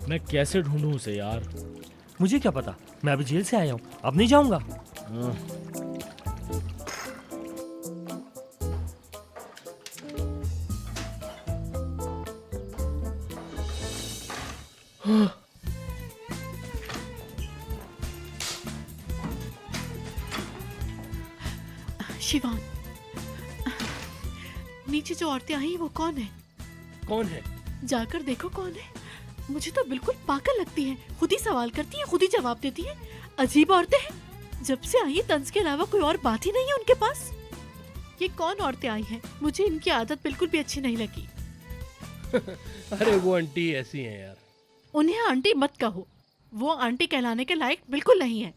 मैं कैसे ढूंढूं उसे यार। मुझे क्या पता, मैं अभी जेल से आया हूँ, अब नहीं जाऊंगा। हाँ। शिवान, नीचे जो औरतें आई वो कौन है? कौन है? जाकर देखो कौन है। मुझे तो बिल्कुल पागल लगती है, खुद ही सवाल करती है, खुद ही जवाब देती है। अजीब औरतें हैं, जब से आई है तंज के अलावा कोई और बात ही नहीं है उनके पास। ये कौन औरतें आई हैं? मुझे इनकी आदत बिल्कुल भी अच्छी नहीं लगी। अरे वो आंटी ऐसी हैं यार। उन्हें आंटी मत कहो, वो आंटी कहलाने के लायक बिल्कुल नहीं है।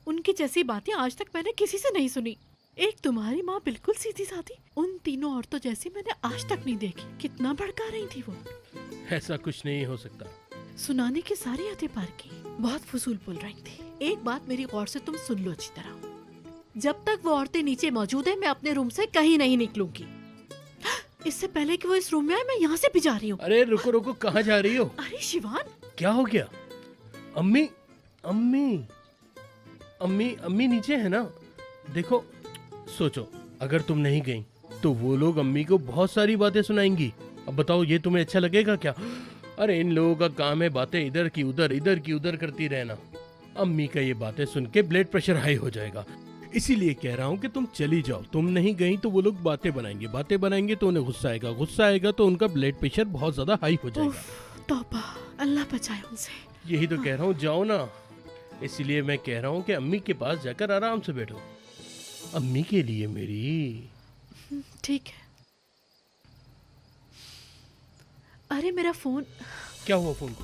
उनकी जैसी बातें आज तक मैंने किसी से नहीं सुनी। एक तुम्हारी माँ बिल्कुल सीधी सादी, उन तीनों औरतों जैसी मैंने आज तक नहीं देखी। कितना भड़का रही थी वो। ऐसा कुछ नहीं हो सकता। सुनाने की सारी हदें पार की, बहुत फजूल बोल रही थी। एक बात मेरी गौर से तुम सुन लो अच्छी तरह। जब तक वो औरतें नीचे मौजूद है मैं अपने रूम से कहीं नहीं निकलूंगी। इससे पहले कि वो इस रूम में आए मैं यहाँ से भी जा रही हूँ। अरे रुको रुको, कहाँ जा रही हो? अरे शिवान, क्या हो गया? अम्मी अम्मी अम्मी अम्मी नीचे है ना? देखो, सोचो अगर तुम नहीं गई तो वो लोग अम्मी को बहुत सारी बातें सुनाएंगी। अब बताओ ये तुम्हें अच्छा लगेगा क्या? अरे इन लोगों का काम है बातें इधर की उधर करती रहना। अम्मी का ये बातें सुन के ब्लड प्रेशर हाई हो जाएगा। इसीलिए कह रहा हूँ कि तुम चली जाओ। तुम नहीं गई तो वो लोग बातें बनाएंगे तो उन्हें गुस्सा आएगा तो उनका ब्लड प्रेशर बहुत ज्यादा हाई हो जाएगा। उफ, तौबा, अल्लाह बचाए उनसे। यही तो कह रहा हूँ, जाओ ना। इसीलिए मैं कह रहा हूँ कि अम्मी के पास जाकर आराम से बैठो, अम्मी के लिए मेरी। ठीक है। अरे मेरा फोन। क्या हुआ फोन को?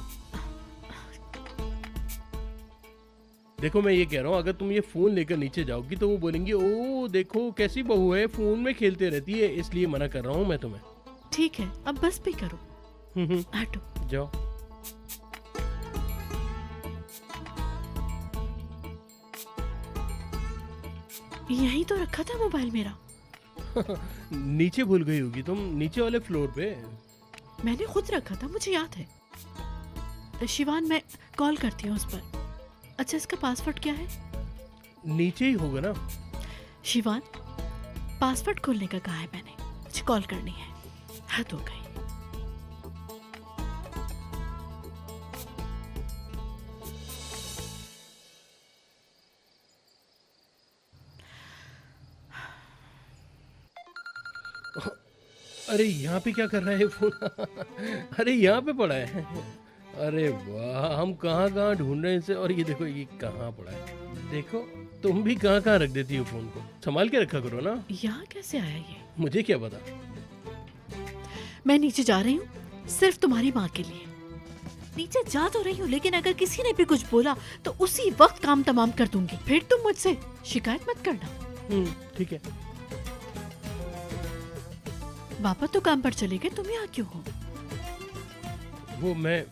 देखो मैं ये कह रहा हूँ, अगर तुम ये फोन लेकर नीचे जाओगी तो वो बोलेंगी ओ देखो कैसी बहू है, फोन में खेलते रहती है। इसलिए मना कर रहा हूँ मैं तुम्हें। ठीक है, अब बस भी करो, हटो। जाओ। यही तो रखा था मोबाइल मेरा। नीचे भूल गई होगी तुम, नीचे वाले फ्लोर पे। मैंने खुद रखा था, मुझे याद है। शिवान, मैं कॉल करती हूँ उस पर। अच्छा, इसका पासवर्ड क्या है? नीचे ही होगा ना। शिवान, पासवर्ड खोलने का कहा है मैंने, मुझे कॉल करनी है। हद हो गई। अरे यहाँ पे क्या कर रहा है फोन? अरे यहाँ पे पड़ा है। अरे वाह, हम कहाँ कहाँ ढूंढ रहे हैं इसे। और ये देखो ये कहाँ पड़ा है। देखो तुम भी कहाँ कहाँ रख देती हो फोन को। संभाल के रखा करो ना। यहाँ कैसे आया ये? मुझे क्या पता। मैं नीचे जा रही हूँ सिर्फ तुम्हारी माँ के लिए। नीचे जा तो रही हूँ, लेकिन अगर किसी ने भी कुछ बोला तो उसी वक्त काम तमाम कर दूंगी। फिर तुम मुझसे शिकायत मत करना। ठीक है। पापा तो काम पर चले गए, तुम यहाँ क्यों हो? वो मैं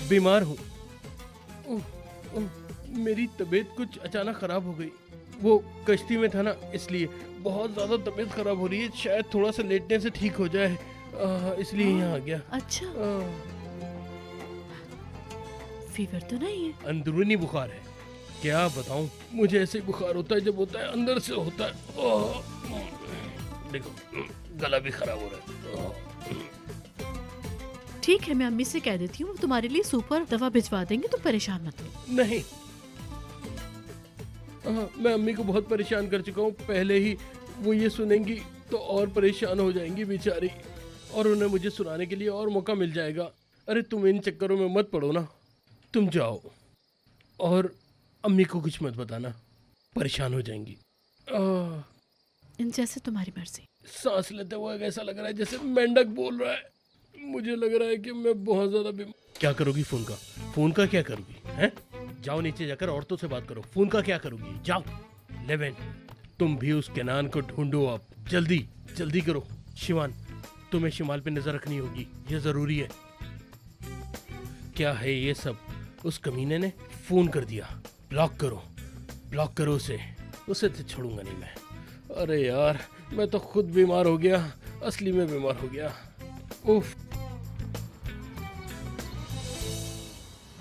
बीमार हूँ। मेरी तबीयत कुछ अचानक खराब हो गई। वो कश्ती में था ना, इसलिए बहुत ज्यादा तबीयत खराब हो रही है। शायद थोड़ा सा लेटने से ठीक हो जाए, इसलिए यहाँ आ गया। अच्छा, फीवर तो नहीं है? अंदरूनी बुखार है। क्या बताऊं, मुझे ऐसे बुखार होता है जब होता है अंदर से होता है। देखो गला भी खराब हो रहा है। ठीक है, मैं अम्मी से कह देती हूँ, तुम्हारे लिए सूप और दवा भिजवा देंगे, तुम परेशान मत हो। नहीं, मैं अम्मी को बहुत परेशान कर चुका हूँ पहले ही। वो ये सुनेंगी तो और परेशान हो जाएंगी बेचारी, और उन्हें मुझे सुनाने के लिए और मौका मिल जाएगा। अरे तुम इन चक्करों में मत पड़ो ना, तुम जाओ और अम्मी को कुछ मत बताना, परेशान हो जाएंगी। जैसे तुम्हारी मर्जी। सांस लेते हुए ऐसा लग रहा है जैसे मेंढक बोल रहा है। मुझे लग रहा है कि मैं बहुत ज्यादा क्या करोगी फोन का? फोन का क्या करोगी हैं? जाओ नीचे जाकर औरतों से बात करो। फोन का क्या करोगी? जाओ। लेवेन, तुम भी उस केनान को ढूंढो। अब जल्दी जल्दी करो। शिवान, तुम्हें शिमाल पे नजर रखनी होगी, ये जरूरी है। क्या है ये सब? उस कमीने ने फोन कर दिया। ब्लॉक करो उसे तो छोड़ूंगा नहीं मैं। अरे यार, मैं तो खुद बीमार हो गया, असली में बीमार हो गया। उफ।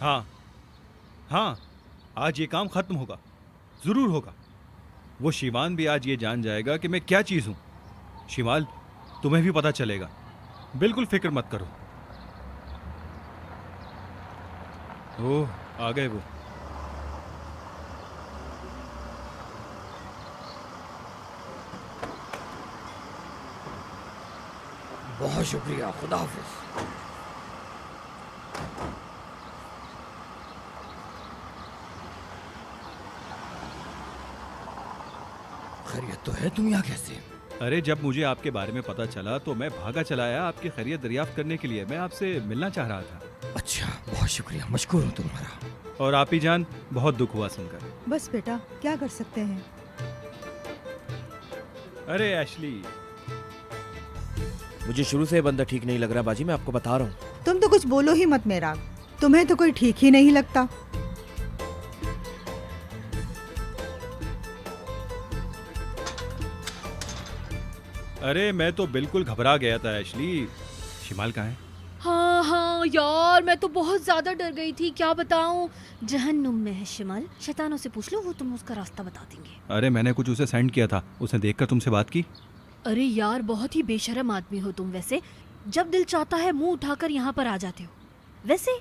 हाँ हाँ, आज ये काम खत्म होगा, जरूर होगा। वो शिवान भी आज ये जान जाएगा कि मैं क्या चीज हूं। शिवाल, तुम्हें भी पता चलेगा, बिल्कुल फिक्र मत करो। ओह, आ गए वो। बहुत शुक्रिया, खुदा हाफिज। खैरियत तो है? तुम यहाँ कैसे? अरे, जब मुझे आपके बारे में पता चला तो मैं भागा चला आया आपकी खैरियत दरियाफ्त करने के लिए। मैं आपसे मिलना चाह रहा था। अच्छा, बहुत शुक्रिया, मशकूर हूँ तुम्हारा। और आप ही जान, बहुत दुख हुआ सुनकर। बस बेटा, क्या कर सकते हैं। अरे एशली, मुझे शुरू से ये बंदा ठीक नहीं लग रहा बाजी, मैं आपको बता रहा हूँ। तुम तो कुछ बोलो ही मत मेरा, तुम्हें तो कोई ठीक ही नहीं लगता। अरे मैं तो बिल्कुल घबरा गया था एशली। शिमाल कहाँ है? हाँ हाँ यार, मैं तो बहुत ज्यादा डर गई थी, क्या बताऊं। जहन्नुम में है शिमाल, शैतानों से पूछ लो, वो तुम्हें उसका रास्ता बता देंगे। अरे मैंने कुछ उसे सेंड किया था, उसने देखकर तुमसे बात की। अरे यार, बहुत ही बेशरम आदमी हो तुम वैसे। जब दिल चाहता है मुंह उठाकर यहाँ पर आ जाते हो। वैसे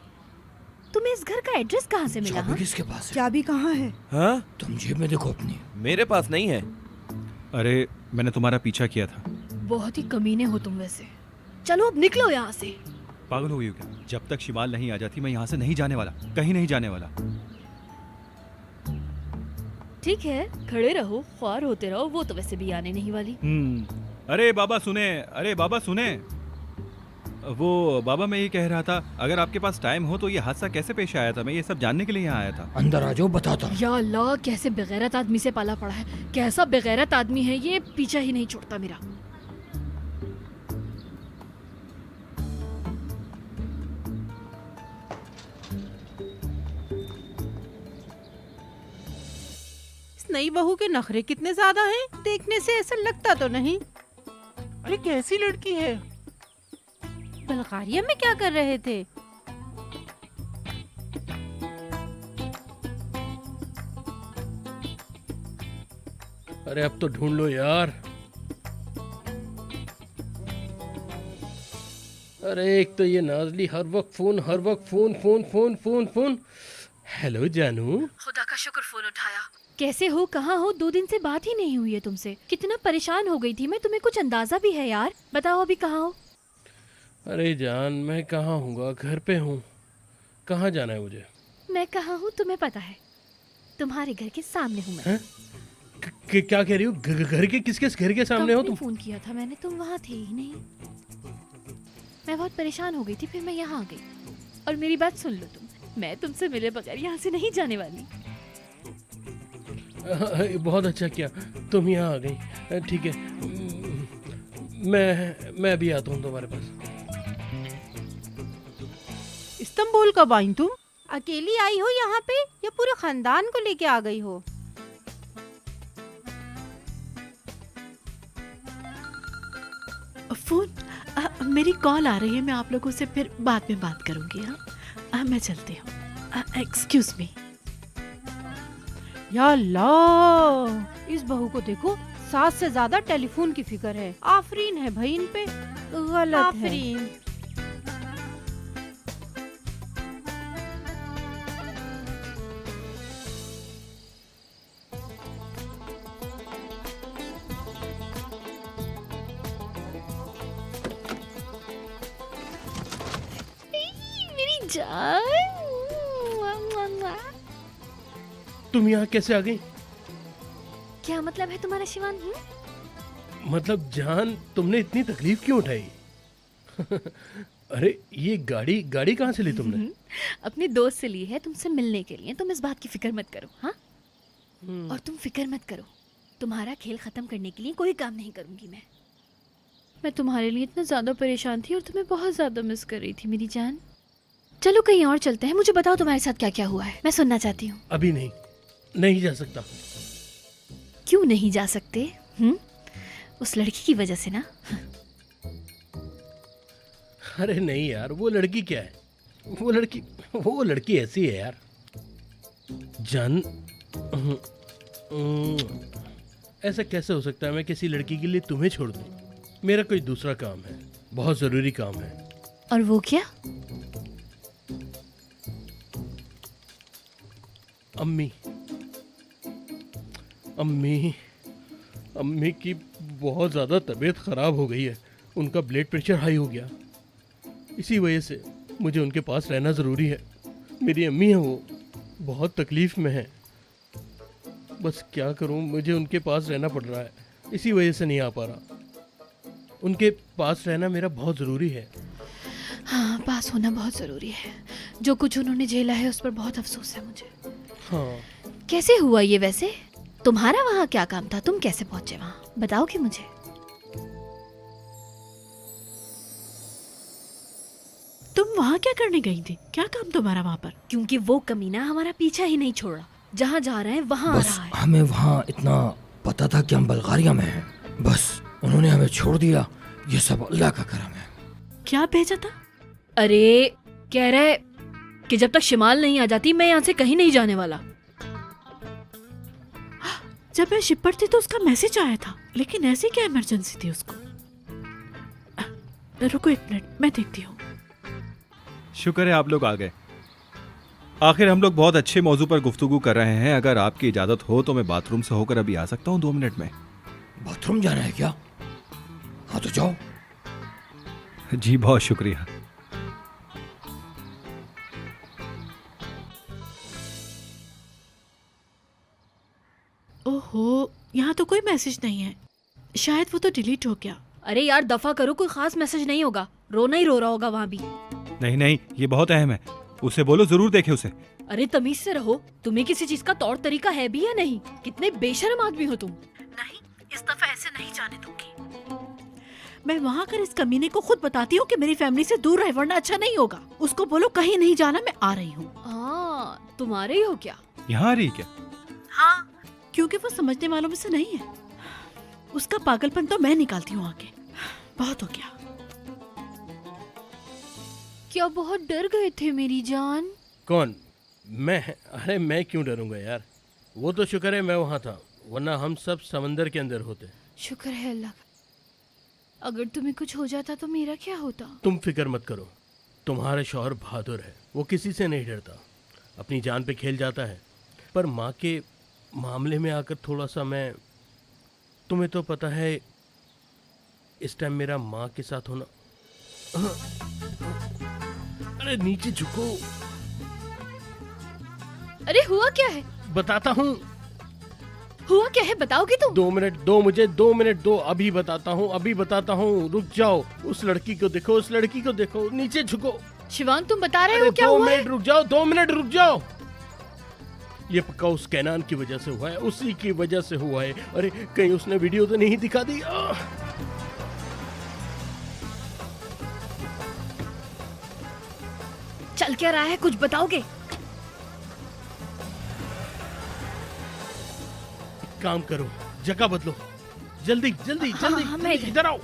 तुम्हें इस घर का एड्रेस कहाँ से मिला? चाबी किसके पास है? चाबी कहाँ है? हाँ, तुम जेब में देखो अपनी। मेरे पास नहीं है। अरे मैंने तुम्हारा पीछा किया था। बहुत ही कमीने हो तुम वैसे। चलो अब निकलो यहाँ से। पागल हो गई हो क्या? जब तक शिमाल नहीं आ जाती मैं यहाँ से नहीं जाने वाला, कहीं नहीं जाने वाला। ठीक है, खड़े रहो, ख्वार होते रहो, वो तो वैसे भी आने नहीं वाली। अरे बाबा सुने, अरे बाबा सुने। वो बाबा, मैं ये कह रहा था, अगर आपके पास टाइम हो तो ये हादसा कैसे पेश आया था? मैं ये सब जानने के लिए यहाँ आया था। अंदर आ जाओ, बताता हूँ। या अल्लाह, कैसे बेगैरत आदमी से पाला पड़ा है। कैसा बेगैरत आदमी है ये, पीछा ही नहीं छोड़ता मेरा। इस नई बहू के नखरे कितने ज्यादा हैं, देखने से ऐसा लगता तो नहीं। अरे कैसी लड़की है। बल्गारिया में क्या कर रहे थे? अरे अब तो ढूंढ लो यार। अरे एक तो ये नाजली हर वक्त फोन, हर वक्त phone phone phone phone phone. Hello जानू। खुदा का शुक्र फोन उठाया। कैसे हो, कहाँ हो? 2 दिन से बात ही नहीं हुई है तुमसे। कितना परेशान हो गई थी मैं, तुम्हें कुछ अंदाजा भी है यार? बताओ अभी कहाँ हो? अरे जान, मैं कहाँ हूँगा, घर पे हूँ। कहाँ जाना है मुझे? मैं कहाँ हूँ तुम्हें पता है? तुम्हारे घर के सामने हूँ मैं। क्या कह रही हो? घर के किसके घर के सामने हो तुम? फोन किया था मैंने, तुम वहाँ थे ही नहीं। मैं बहुत परेशान हो गई थी, फिर मैं यहाँ आ गई। और मेरी बात सुन लो तुम, मैं तुमसे मिले बगैर यहाँ से नहीं जाने वाली। बहुत अच्छा किया तुम यहाँ आ गई। ठीक है, मैं भी आता हूँ तुम्हारे पास। इस्तांबुल कब आई तुम? अकेली आई हो यहाँ पे या पूरे खानदान को लेके आ गई हो? फोन, मेरी कॉल आ रही है, मैं आप लोगों से फिर बाद में बात करूंगी। हाँ, मैं चलती हूँ। Excuse me. या अल्लाह, इस बहू को देखो, सास से ज्यादा टेलीफोन की फिक्र है। आफरीन है भाई इन पे, गलत है। आफरीन। मेरी जान, तुम यहाँ कैसे आ गई? क्या मतलब है तुम्हारा शिवान? मतलब जान, तुमने इतनी तकलीफ क्यों उठाई? अरे ये गाड़ी कहाँ से ली तुमने? अपने दोस्त से ली है, तुमसे मिलने के लिए। तुम इस बात की फिक्र मत करो। हाँ, और तुम फिक्र मत करो, तुम्हारा खेल खत्म करने के लिए कोई काम नहीं करूंगी मैं तुम्हारे लिए इतना ज्यादा परेशान थी और तुम्हें बहुत ज्यादा मिस कर रही थी मेरी जान। चलो कहीं और चलते हैं, मुझे बताओ तुम्हारे साथ क्या क्या हुआ है, मैं सुनना चाहती हूँ। अभी नहीं जा सकता। क्यों नहीं जा सकते? उस लड़की की वजह से ना? अरे नहीं यार, वो लड़की क्या है? वो लड़की ऐसी है यार जान। ऐसा कैसे हो सकता है मैं किसी लड़की के लिए तुम्हें छोड़ दूं? मेरा कोई दूसरा काम है, बहुत जरूरी काम है। और वो क्या? अम्मी अम्मी अम्मी की बहुत ज़्यादा तबीयत ख़राब हो गई है, उनका ब्लड प्रेशर हाई हो गया। इसी वजह से मुझे उनके पास रहना ज़रूरी है। मेरी अम्मी है, वो बहुत तकलीफ़ में है। बस क्या करूं, मुझे उनके पास रहना पड़ रहा है, इसी वजह से नहीं आ पा रहा। उनके पास रहना मेरा बहुत ज़रूरी है। हाँ, पास होना बहुत ज़रूरी है। जो कुछ उन्होंने झेला है उस पर बहुत अफसोस है मुझे। हाँ। कैसे हुआ ये वैसे? तुम्हारा वहाँ क्या काम था? तुम कैसे पहुंचे वहाँ? बताओगे मुझे? तुम वहाँ क्या करने गई थी? क्या काम तुम्हारा वहाँ पर? क्योंकि वो कमीना हमारा पीछा ही नहीं छोड़ रहा। जहाँ जा रहे हैं वहाँ आ बस रहा है। हमें वहाँ इतना पता था कि हम बल्गारिया में हैं, बस उन्होंने हमें छोड़ दिया। ये सब अल्लाह का करम है। क्या भेजा था? अरे कह रहे कि जब तक शिमाल नहीं आ जाती मैं यहाँ से कहीं नहीं जाने वाला। जब मैं शिप पर थी तो उसका मैसेज आया था, लेकिन ऐसी क्या इमरजेंसी थी उसको? रुको एक मिनट, मैं देखती हूँ। शुक्र है आप लोग आ गए। आखिर हम लोग बहुत अच्छे मौजू पर गुफ्तगू कर रहे हैं। अगर आपकी इजाज़त हो तो मैं बाथरूम से होकर अभी आ सकता हूँ 2 मिनट में। बाथरूम जाना है क्या? हाँ तो जाओ। जी बहुत शुक्रिया। ओहो, यहाँ तो कोई मैसेज नहीं है, शायद वो तो डिलीट हो गया। अरे यार दफा करो, कोई खास मैसेज नहीं होगा। रोना ही रो रहा होगा वहाँ भी। नहीं नहीं, ये बहुत अहम है, उसे बोलो जरूर देखे उसे। अरे तमीज से रहो, तुम्हें किसी चीज का तौर तरीका है भी या नहीं? कितने बेशर्म आदमी हो तुम। नहीं, इस दफा ऐसे नहीं जाने दूंगी। मैं वहाँ कर इस कमीने को खुद बताती हूँ कि मेरी फैमिली से दूर रहे, वरना अच्छा नहीं होगा। उसको बोलो कहीं नहीं जाना, मैं आ रही हूँ। हाँ, तुम्हारे ही हो क्या? यहाँ आ रही क्या? हाँ, क्योंकि वो समझने वालों में से नहीं है। उसका पागलपन तो मैं निकालती हूँ आगे। बहुत हो गया। क्या बहुत डर गए थे मेरी जान? कौन? मैं? अरे मैं क्यों डरूंगा यार, वो तो शुक्र है मैं वहाँ था, वरना हम सब समंदर के अंदर होते। शुक्र है अल्लाह का। अगर तुम्हें कुछ हो जाता तो मेरा क्या होता? तुम फिक्र मत करो, तुम्हारा शौहर बहादुर है, वो किसी से नहीं डरता, अपनी जान पे खेल जाता है। पर माँ के मामले में आकर थोड़ा सा मैं, तुम्हें तो पता है इस टाइम मेरा माँ के साथ होना। अरे नीचे झुको। अरे हुआ क्या है? बताता हूँ। हुआ क्या है बताओगे तुम? 2 मिनट दो मुझे, 2 मिनट दो, अभी बताता हूँ, अभी बताता हूँ, रुक जाओ। उस लड़की को देखो, उस लड़की को देखो, नीचे झुको। शिवांग तुम बता रहे हो क्या 2 हुआ है? मिनट रुक जाओ, 2 मिनट रुक जाओ। ये पक्का उस कैनान की वजह से हुआ है, उसी की वजह से हुआ है। अरे कहीं उसने वीडियो तो नहीं दिखा दी? चल क्या रहा है, कुछ बताओगे? काम करो, जगह बदलो, जल्दी जल्दी हाँ, जल्दी, हाँ, मैं जल्दी, इधर आओ।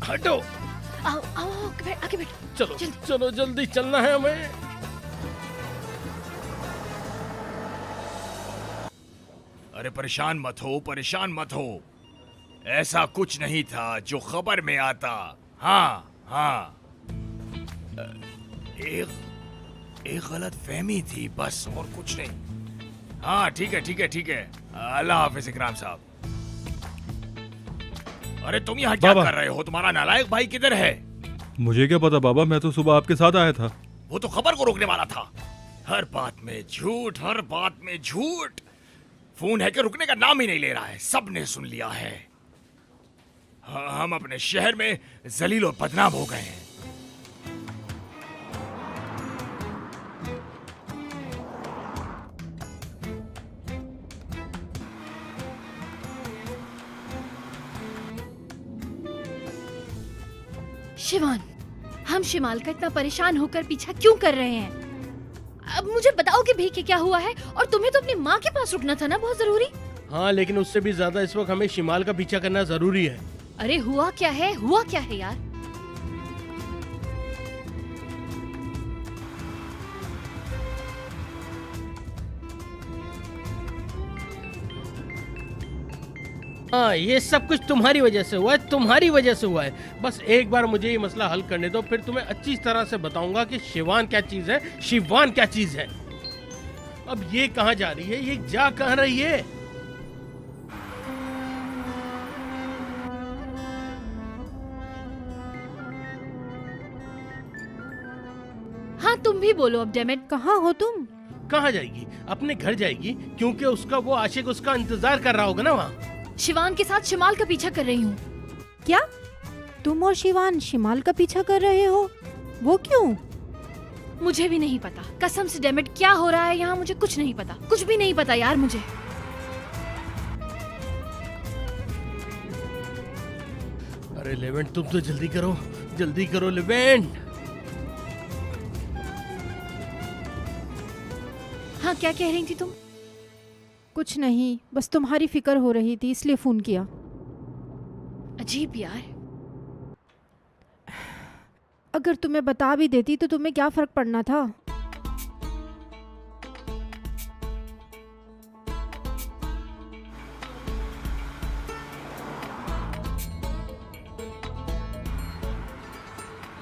हटो। आओ आओ आगे बैठ। चलो जल्दी। चलो जल्दी चलना है हमें। अरे परेशान मत हो, परेशान मत हो। ऐसा कुछ नहीं था जो खबर में आता। हाँ हाँ, एक गलत फहमी थी बस, और कुछ नहीं। हाँ ठीक है ठीक है ठीक है। अल्लाह हाफिज इकराम साहब। अरे तुम यहाँ क्या बाबा। कर रहे हो? तुम्हारा नालायक भाई किधर है? मुझे क्या पता बाबा, मैं तो सुबह आपके साथ आया था। वो तो खबर को रोकने वाला था। हर बात में झूठ, हर बात में झूठ। फोन है कि रुकने का नाम ही नहीं ले रहा है, सबने सुन लिया है। हम अपने शहर में जलील और बदनाम हो गए हैं। शिवान, हम शिमाल का इतना परेशान होकर पीछा क्यों कर रहे हैं? अब मुझे बताओगे भी कि क्या हुआ है? और तुम्हें तो अपनी माँ के पास रुकना था ना, बहुत जरूरी। हाँ लेकिन उससे भी ज्यादा इस वक्त हमें शिमाल का पीछा करना जरूरी है। अरे हुआ क्या है, हुआ क्या है यार? हाँ, ये सब कुछ तुम्हारी वजह से हुआ है, तुम्हारी वजह से हुआ है। बस एक बार मुझे ये मसला हल करने दो, फिर तुम्हें अच्छी तरह से बताऊंगा कि शिवान क्या चीज है, शिवान क्या चीज है। अब ये कहाँ जा रही है, ये जा कहाँ रही है? हाँ तुम भी बोलो अब डेमिट। कहाँ हो तुम? कहाँ जाएगी? अपने घर जाएगी, क्योंकि उसका वो आशिक उसका इंतजार कर रहा होगा ना वहाँ। शिवान के साथ शिमाल का पीछा कर रही हूँ। क्या तुम और शिवान शिमाल का पीछा कर रहे हो? वो क्यों? मुझे भी नहीं पता, कसम से डेमिट, क्या हो रहा है यहाँ मुझे कुछ नहीं पता, कुछ भी नहीं पता यार मुझे। अरे लेवेंट, तुम तो जल्दी करो लेवेंट। हाँ क्या कह रही थी तुम? कुछ नहीं, बस तुम्हारी फिक्र हो रही थी इसलिए फोन किया। अजीब यार। अगर तुम्हें बता भी देती तो तुम्हें क्या फर्क पड़ना था?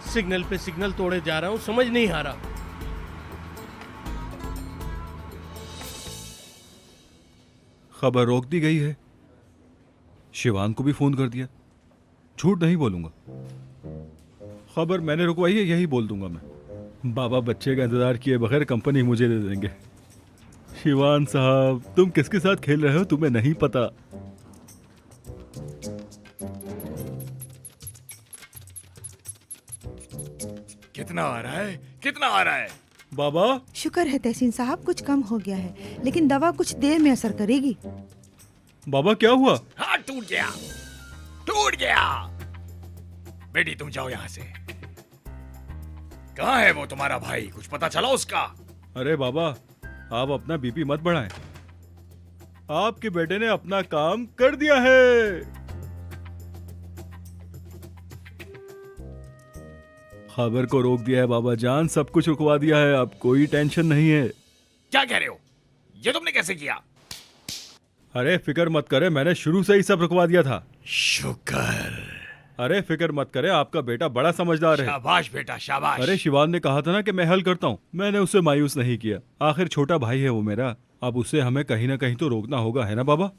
सिग्नल पे सिग्नल तोड़े जा रहा हूँ, समझ नहीं आ रहा। खबर रोक दी गई है। शिवान को भी फोन कर दिया। झूठ नहीं बोलूंगा, खबर मैंने रुकवाई है, यही बोल दूंगा मैं। बाबा बच्चे का इंतजार किए बगैर कंपनी मुझे दे देंगे। शिवान साहब, तुम किसके साथ खेल रहे हो तुम्हें नहीं पता। कितना आ रहा है, कितना आ रहा है? बाबा शुक्र है तहसीन साहब, कुछ कम हो गया है, लेकिन दवा कुछ देर में असर करेगी। बाबा क्या हुआ? हाथ टूट गया, टूट गया। बेटी तुम जाओ यहाँ से। कहाँ है वो तुम्हारा भाई, कुछ पता चला उसका? अरे बाबा, आप अपना बीपी मत बढ़ाएं। आपके बेटे ने अपना काम कर दिया है। खबर को रोक दिया है बाबा जान, सब कुछ रुकवा दिया है, अब कोई टेंशन नहीं है। क्या कह रहे हो? ये तुमने कैसे किया? अरे फिक्र मत करे, मैंने शुरू से ही सब रुकवा दिया था। शुक्र। अरे फिक्र मत करे, आपका बेटा बड़ा समझदार है। शाबाश बेटा, शाबाश। अरे शिवान ने कहा था ना कि मैं हल करता हूँ, मैंने उसे मायूस नहीं किया। आखिर छोटा भाई है वो मेरा, अब उसे हमें कहीं ना कहीं तो रोकना होगा, है ना बाबा?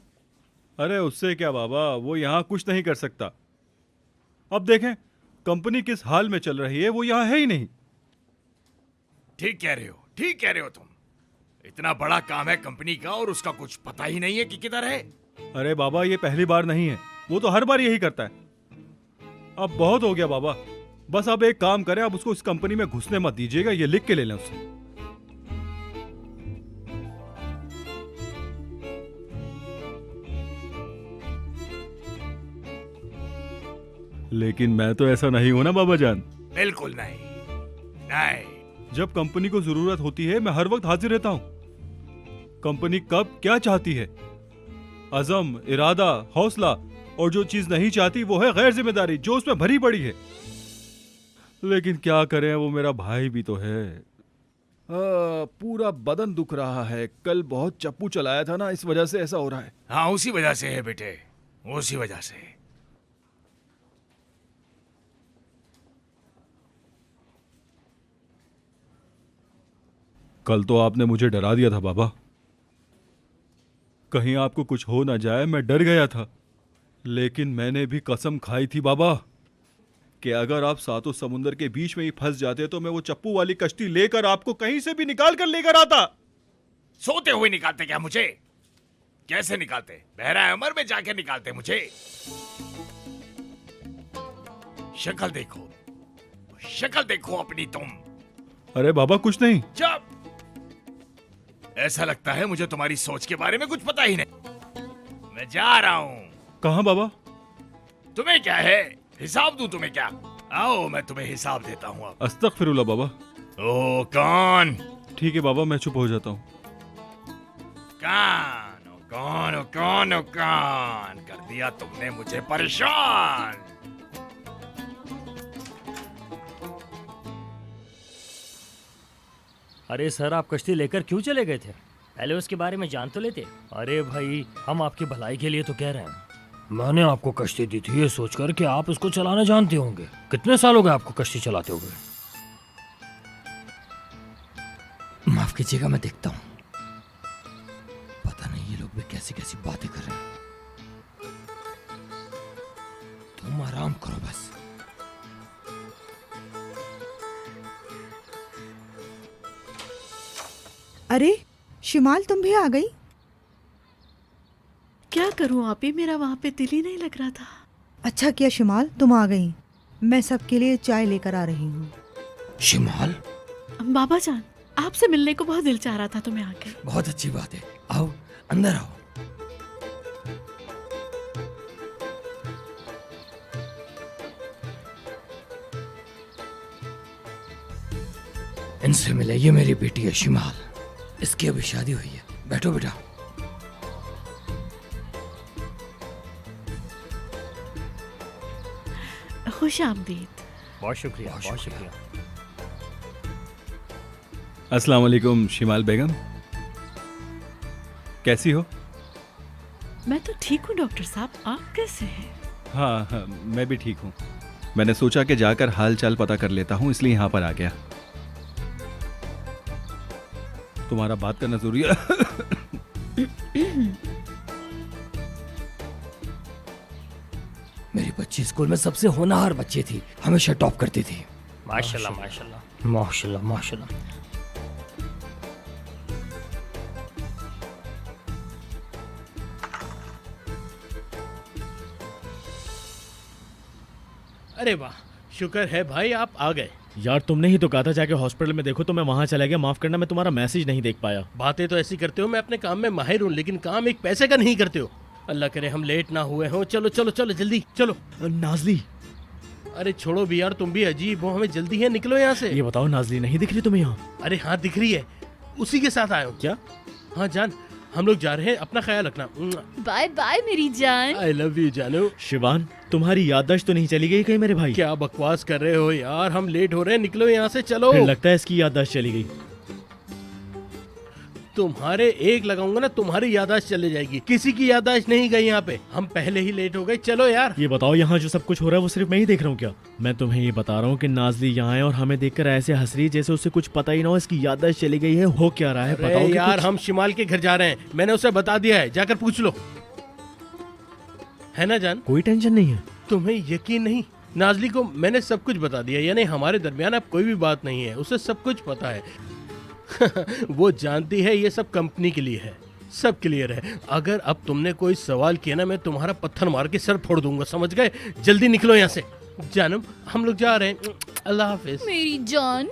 अरे उससे क्या बाबा, वो यहाँ कुछ नहीं कर सकता। अब देखें कंपनी किस हाल में चल रही है, वो यहाँ है ही नहीं। ठीक कह रहे हो, ठीक कह रहे हो तुम। इतना बड़ा काम है कंपनी का और उसका कुछ पता ही नहीं है कि किधर है। अरे बाबा ये पहली बार नहीं है, वो तो हर बार यही करता है। अब बहुत हो गया बाबा, बस अब एक काम करें, अब उसको इस कंपनी में घुसने मत दीजिएगा, ये लिख के ले लें उससे। लेकिन मैं तो ऐसा नहीं हूं ना बाबा जान। बिल्कुल नहीं, नहीं। जब कंपनी को जरूरत होती है मैं हर वक्त हाजिर रहता हूं। कंपनी कब क्या चाहती है, अज़म, इरादा, हौसला, और जो चीज नहीं चाहती वो है गैर जिम्मेदारी, जो उसमें भरी पड़ी है। लेकिन क्या करें, वो मेरा भाई भी तो है। पूरा बदन दुख रहा है, कल बहुत चप्पू चलाया था ना, इस वजह से ऐसा हो रहा है। हाँ उसी वजह से है बेटे, उसी वजह से। कल तो आपने मुझे डरा दिया था बाबा, कहीं आपको कुछ हो ना जाए, मैं डर गया था। लेकिन मैंने भी कसम खाई थी बाबा कि अगर आप सातों समुंदर के बीच में ही फंस जाते तो मैं वो चप्पू वाली कश्ती लेकर आपको कहीं से भी निकाल कर लेकर आता। सोते हुए निकालते क्या मुझे? कैसे निकालते? बहरा उमर में जाके निकालते मुझे। शक्ल देखो, शक्ल देखो अपनी तुम। अरे बाबा कुछ नहीं। जब ऐसा लगता है मुझे तुम्हारी सोच के बारे में कुछ पता ही नहीं। मैं जा रहा हूं। कहां बाबा? तुम्हें क्या है, हिसाब दूं तुम्हें क्या? आओ मैं तुम्हें हिसाब देता हूं अब। अस्तगफिरुल्लाह बाबा। ओ कौन? ठीक है बाबा, मैं चुप हो जाता हूँ। कौन? ओ कौन? ओ कौन? ओ कौन? कर दिया तुमने मुझे परेशान। अरे सर, आप कश्ती लेकर क्यों चले गए थे? पहले उसके बारे में जान तो लेते। अरे भाई, हम आपकी भलाई के लिए तो कह रहे हैं। मैंने आपको कश्ती दी थी ये सोचकर कि आप इसको चलाना जानते होंगे। कितने साल हो गए आपको कश्ती चलाते हुए? माफ कीजिएगा, मैं देखता हूँ। पता नहीं ये लोग भी कैसी कैसी बातें कर रहे हैं। तुम आराम करो बस। अरे शिमाल, तुम भी आ गई? क्या करूं आप ही, मेरा वहां पे दिल ही नहीं लग रहा था। अच्छा किया शिमाल, तुम आ गई। मैं सबके लिए चाय लेकर आ रही हूँ। शिमाल, बाबा जान, आपसे मिलने को बहुत दिल चाह रहा था, तो मैं आ गई। बहुत अच्छी बात है। आओ अंदर आओ। इनसे मिले, ये मेरी बेटी है शिमाल। इसकी अभी शादी हुई है। बैठो बेटा। खुश आमदीद। बहुत शुक्रिया, बहुत शुक्रिया। अस्सलाम वालेकुम शिमाल बेगम, कैसी हो? मैं तो ठीक हूँ डॉक्टर साहब, आप कैसे हैं? हाँ हाँ, मैं भी ठीक हूँ। मैंने सोचा कि जाकर हाल चाल पता कर लेता हूँ, इसलिए यहाँ पर आ गया। तुम्हारा बात करना जरूरी है। मेरी बच्ची स्कूल में सबसे होनहार बच्ची थी, हमेशा टॉप करती थी। माशाल्लाह माशाल्लाह। माशाल्लाह माशाल्लाह। अरे वाह, शुक्र है भाई आप आ गए। यार तुमने ही तो कहा था जाके हॉस्पिटल में देखो, तो मैं वहां चला गया। माफ करना, मैं तुम्हारा मैसेज नहीं देख पाया। बातें तो ऐसी करते हो, मैं अपने काम में माहिर हूँ, लेकिन काम एक पैसे का नहीं करते हो। अल्लाह करे हम लेट ना हुए हो। चलो चलो चलो जल्दी चलो। नाजली, अरे छोड़ो भी यार, तुम भी अजीब हो, हमें जल्दी है, निकलो यहाँ से। ये बताओ, नाजली नहीं दिख रही तुम्हें यहाँ? अरे हाँ दिख रही है, उसी के साथ आया हूँ। क्या? हाँ जान, हम लोग जा रहे हैं, अपना ख्याल रखना। बाय बाय मेरी जान। आई लव यू जानू। शिवान, तुम्हारी याददाश्त तो नहीं चली गई कहीं मेरे भाई? क्या बकवास कर रहे हो यार, हम लेट हो रहे हैं, निकलो यहाँ से चलो। फिर लगता है इसकी याददाश्त चली गई। तुम्हारे एक लगाऊंगा ना, तुम्हारी याददाश्त चले जाएगी, किसी की याददाश्त नहीं गई यहाँ पे। हम पहले ही लेट हो गए, चलो यार। ये बताओ, यहाँ जो सब कुछ हो रहा है वो सिर्फ मैं ही देख रहा हूँ क्या? मैं तुम्हें ये बता रहा हूँ कि नाजली यहाँ है और हमें देखकर ऐसे हंस रही है जैसे उसे कुछ पता ही ना हो इसकी याददाश्त चली गई है। हो क्या रहा है बताओ यार, हम शिमाल के घर जा रहे हैं, मैंने उसे बता दिया है, जाकर पूछ लो। है ना जान? कोई टेंशन नहीं है। तुम्हें यकीन नहीं? नाजली को मैंने सब कुछ बता दिया, यानी हमारे दरमियान अब कोई भी बात नहीं है, उसे सब कुछ पता है। वो जानती है ये सब कंपनी के लिए है, सब क्लियर है। अगर अब तुमने कोई सवाल किया ना, मैं तुम्हारा पत्थर मार के सर फोड़ दूंगा, समझ गए? जल्दी निकलो यहाँ से। जानम, हम लोग जा रहे हैं, अल्लाह हाफिज। मेरी जान।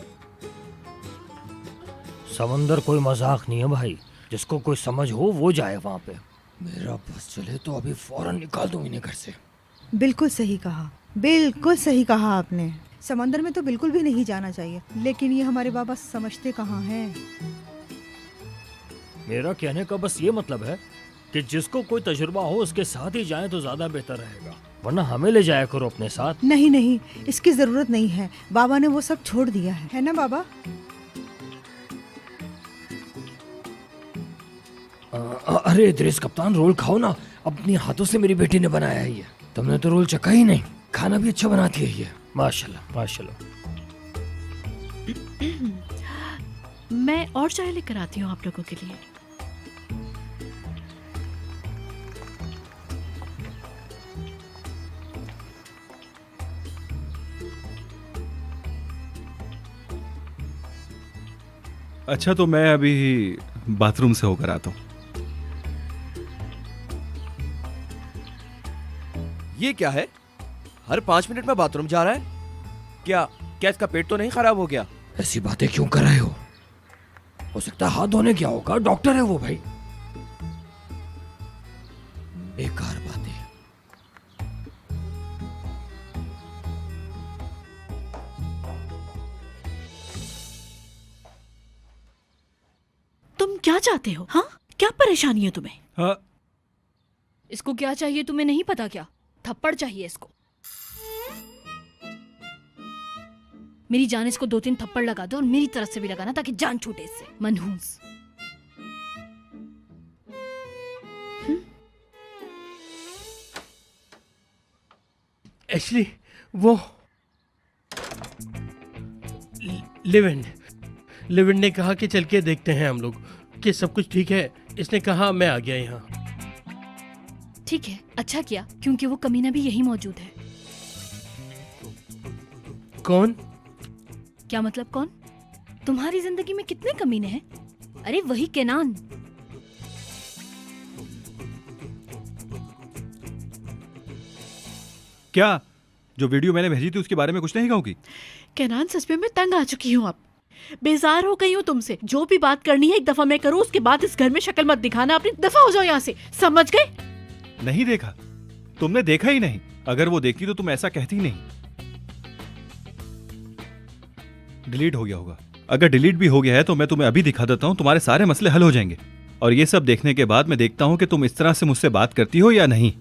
समंदर कोई मजाक नहीं है भाई, जिसको कोई समझ हो वो जाए वहाँ पे। मेरा बस चले तो अभी फौरन निकाल दूं इन्हें घर से। बिल्कुल सही कहा, बिल्कुल सही कहा आपने। समंदर में तो बिल्कुल भी नहीं जाना चाहिए, लेकिन ये हमारे बाबा समझते कहाँ हैं। मेरा कहने का बस ये मतलब है कि जिसको कोई तजुर्बा हो उसके साथ ही जाए तो ज्यादा बेहतर रहेगा, वरना हमें ले जाया करो अपने साथ। नहीं नहीं, इसकी जरूरत नहीं है, बाबा ने वो सब छोड़ दिया है ना बाबा? अरे इद्रिस कप्तान, रोल खाओ ना, अपनी हाथों से मेरी बेटी ने बनाया है ये। तुमने तो रोल चखा ही नहीं। खाना भी अच्छा बनाती है ये, माशाल्लाह माशाल्लाह। मैं और चाय लेकर आती हूँ आप लोगों के लिए। अच्छा, तो मैं अभी बाथरूम से होकर आता हूँ। ये क्या है? हर 5 मिनट में बाथरूम जा रहा है? क्या क्या इसका पेट तो नहीं खराब हो गया? ऐसी बातें क्यों कर रहे हो सकता है हाथ धोने क्या होगा, डॉक्टर है वो भाई। बेकार बातें। तुम क्या चाहते हो? हाँ, क्या परेशानी है तुम्हें? हाँ, इसको क्या चाहिए तुम्हें नहीं पता क्या? थप्पड़ चाहिए इसको। मेरी जान, इसको 2-3 थप्पड़ लगा दो और मेरी तरफ से भी लगाना ताकि जान छूटे इससे, मनहूस। एक्चुअली वो लिविन ने कहा कि चल के देखते हैं हम लोग कि सब कुछ ठीक है। इसने कहा मैं आ गया यहाँ। ठीक है, अच्छा किया, क्योंकि वो कमीना भी यही मौजूद है। कौन? क्या मतलब कौन? तुम्हारी जिंदगी में कितने कमीने हैं? अरे वही केनान। क्या जो वीडियो मैंने भेजी थी उसके बारे में कुछ नहीं कहोगी? केनान, सच में मैं तंग आ चुकी हूँ। अब बेजार हो गई हूँ तुमसे। जो भी बात करनी है एक दफा मैं करूँ, उसके बाद इस घर में शक्ल मत दिखाना अपनी। दफा हो जाओ यहाँ से, समझ गए? नहीं देखा, तुमने देखा ही नहीं। अगर वो देखती तो तुम ऐसा कहती नहीं। डिलीट हो गया होगा। अगर डिलीट भी हो गया है तो मैं तुम्हें अभी दिखा देता हूँ, तुम्हारे सारे मसले हल हो जाएंगे। और ये सब देखने के बाद मैं देखता हूँ कि तुम इस तरह से मुझसे बात करती हो या नहीं।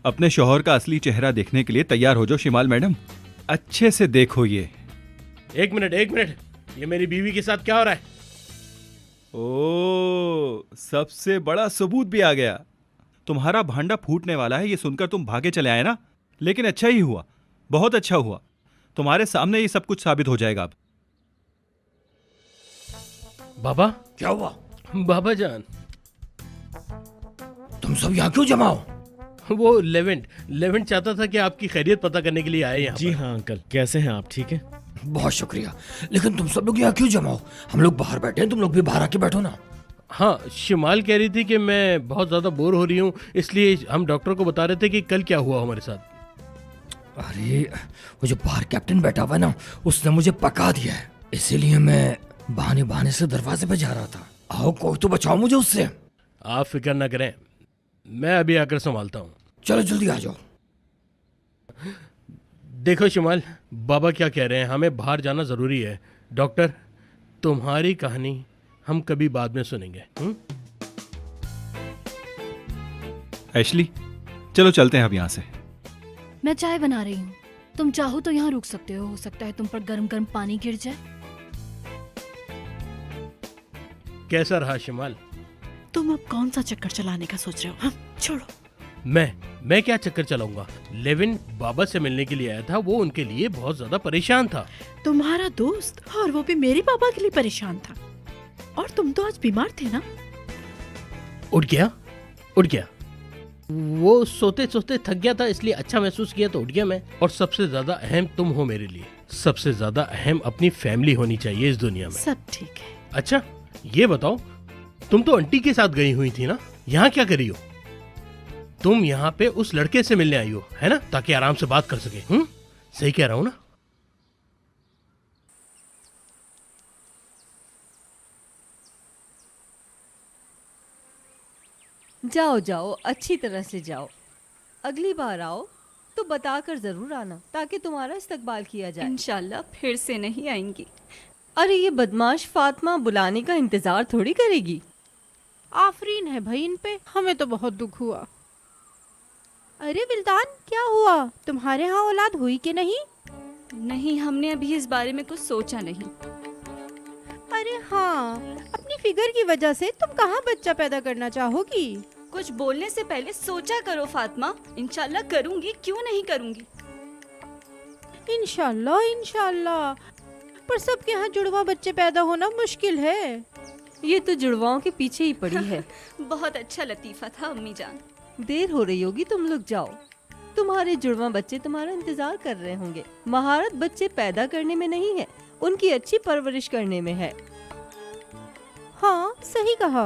अपने शौहर का असली चेहरा देखने के लिए तैयार हो जाओ शिमाल मैडम। अच्छे से देखो ये। एक मिनट, ये मेरी बीवी के साथ क्या हो रहा है? ओ, सबसे बड़ा सबूत भी आ गया। तुम्हारा भांडा फूटने वाला है ये सुनकर तुम भागे चले आए ना, लेकिन अच्छा ही हुआ, बहुत अच्छा हुआ। तुम्हारे सामने ये सब कुछ साबित हो जाएगा अब। बाबा? क्या हुआ? बाबा जान, तुम सब यहाँ क्यों जमा हो? वो लेवेंट चाहता था कि आपकी खैरियत पता करने के लिए आए यहाँ जी पर। हाँ अंकल, कैसे हैं आप? ठीक है। बहुत शुक्रिया, लेकिन तुम सब लोग यहाँ क्यों जमा हो? हम लोग बाहर बैठे हैं, तुम लोग भी बाहर आके बैठो ना। हाँ, शिमाल कह रही थी कि मैं बहुत ज्यादा बोर हो रही हूँ, इसलिए हम डॉक्टर को बता रहे थे कि कल क्या हुआ हमारे साथ। अरे वो जो बाहर कैप्टन बैठा हुआ है ना, उसने मुझे पका दिया है, इसीलिए मैं बहाने बहाने से दरवाजे पे जा रहा था। आओ कोई तो बचाओ मुझे उससे। आप फिक्र ना करें, मैं अभी आकर संभालता हूँ। चलो जल्दी आ जाओ। देखो शिमाल, बाबा क्या कह रहे हैं, हमें बाहर जाना जरूरी है। डॉक्टर, तुम्हारी कहानी हम कभी बाद में सुनेंगे। एशली, चलो चलते हैं अब यहाँ से। मैं चाय बना रही हूँ, तुम चाहो तो यहाँ रुक सकते हो सकता है तुम पर गरम गरम पानी गिर जाए। कैसा रहा शिमाल? तुम अब कौन सा चक्कर चलाने का सोच रहे हो? हाँ, छोड़ो। मैं क्या चक्कर चलाऊंगा? लेविन बाबा से मिलने के लिए आया था, वो उनके लिए बहुत ज्यादा परेशान था। तुम्हारा दोस्त, और वो भी मेरे पापा के लिए परेशान था। और तुम तो आज बीमार थे ना? उठ गया। वो सोते सोते थक गया था, इसलिए अच्छा महसूस किया तो उठ गया मैं। और सबसे ज्यादा अहम तुम हो मेरे लिए। सबसे ज्यादा अहम अपनी फैमिली होनी चाहिए इस दुनिया में। सब ठीक है। अच्छा ये बताओ, तुम तो आंटी के साथ गई हुई थी ना, यहाँ क्या करी हो? तुम यहाँ पे उस लड़के से मिलने आई हो, है ना, ताकि आराम से बात कर सके। सही कह रहा हूँ ना? जाओ जाओ, अच्छी तरह से जाओ। अगली बार आओ तो बताकर जरूर आना, ताकि तुम्हारा इस्तकबाल किया जाए। इंशाल्लाह फिर से नहीं आएंगी। अरे ये बदमाश फातिमा बुलाने का इंतजार थोड़ी करेगी। आफरीन है भाई इन पे, हमें तो बहुत दुख हुआ। अरे विल्तान, क्या हुआ? तुम्हारे यहाँ औलाद हुई कि नहीं? नहीं, हमने अभी इस बारे में कुछ सोचा नहीं। अरे हाँ, अपनी फिगर की वजह से तुम कहाँ बच्चा पैदा करना चाहोगी? कुछ बोलने से पहले सोचा करो फातिमा। इंशाल्लाह करूंगी, क्यों नहीं करूंगी। इंशाल्लाह इंशाल्लाह, पर सबके यहाँ जुड़वा बच्चे पैदा होना मुश्किल है। ये तो जुड़वाओं के पीछे ही पड़ी है। बहुत अच्छा लतीफा था अम्मी जान। देर हो रही होगी, तुम लोग जाओ। तुम्हारे जुड़वा बच्चे तुम्हारा इंतजार कर रहे होंगे। महारत बच्चे पैदा करने में नहीं है, उनकी अच्छी परवरिश करने में है। हाँ सही कहा।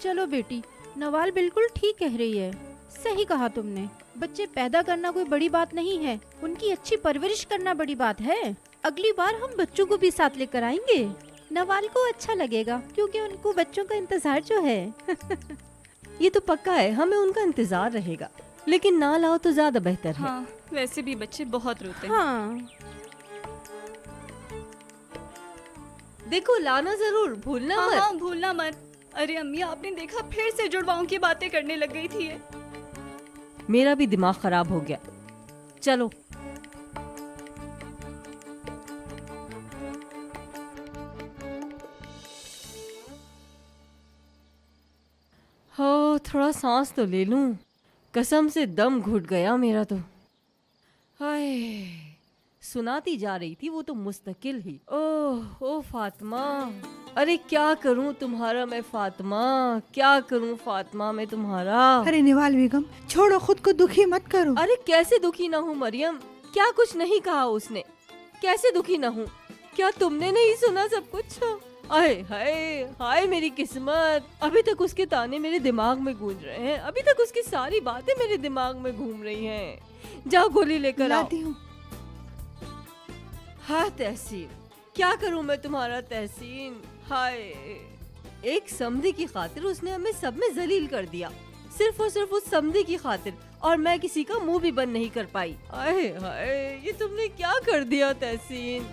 चलो बेटी, नवाल बिल्कुल ठीक कह रही है। सही कहा तुमने, बच्चे पैदा करना कोई बड़ी बात नहीं है, उनकी अच्छी परवरिश करना बड़ी बात है। अगली बार हम बच्चों को भी साथ लेकर आएंगे। नवाल को अच्छा लगेगा, क्योंकि उनको बच्चों का इंतजार जो है। ये तो पक्का है, हमें उनका इंतजार रहेगा, लेकिन ना लाओ तो ज्यादा बेहतर है। हाँ, वैसे भी बच्चे बहुत रोते हैं। हाँ। देखो लाना जरूर, भूलना मत। हाँ, भूलना मत। अरे अम्मी, आपने देखा, फिर से जुड़वाओं की बातें करने लग गई थी ये। मेरा भी दिमाग खराब हो गया। चलो हो, थोड़ा सांस तो ले लूं। कसम से दम घुट गया मेरा तो। हाय, सुनाती जा रही थी वो तो मुस्तकिल ही। ओह ओ फातिमा, अरे क्या करूं तुम्हारा मैं फातिमा, क्या करूं फातिमा मैं तुम्हारा। अरे निवाल बेगम छोड़ो, खुद को दुखी मत करो। अरे कैसे दुखी ना हूँ मरियम, क्या कुछ नहीं कहा उसने, कैसे दुखी ना हूँ। क्या तुमने नहीं सुना सब कुछ? आए हाय हाय मेरी किस्मत, अभी तक उसके ताने मेरे दिमाग में गूंज रहे हैं, अभी तक उसकी सारी बातें मेरे दिमाग में घूम रही हैं। जाओ गोली लेकर आओ। लाती हूँ। हाँ तहसीन, क्या करूं मैं तुम्हारा तहसीन। हाय, एक समधी की खातिर उसने हमें सब में जलील कर दिया, सिर्फ और सिर्फ उस समधी की खातिर, और मैं किसी का मुंह भी बंद नहीं कर पाई। हाय हाय, ये तुमने क्या कर दिया तहसीन।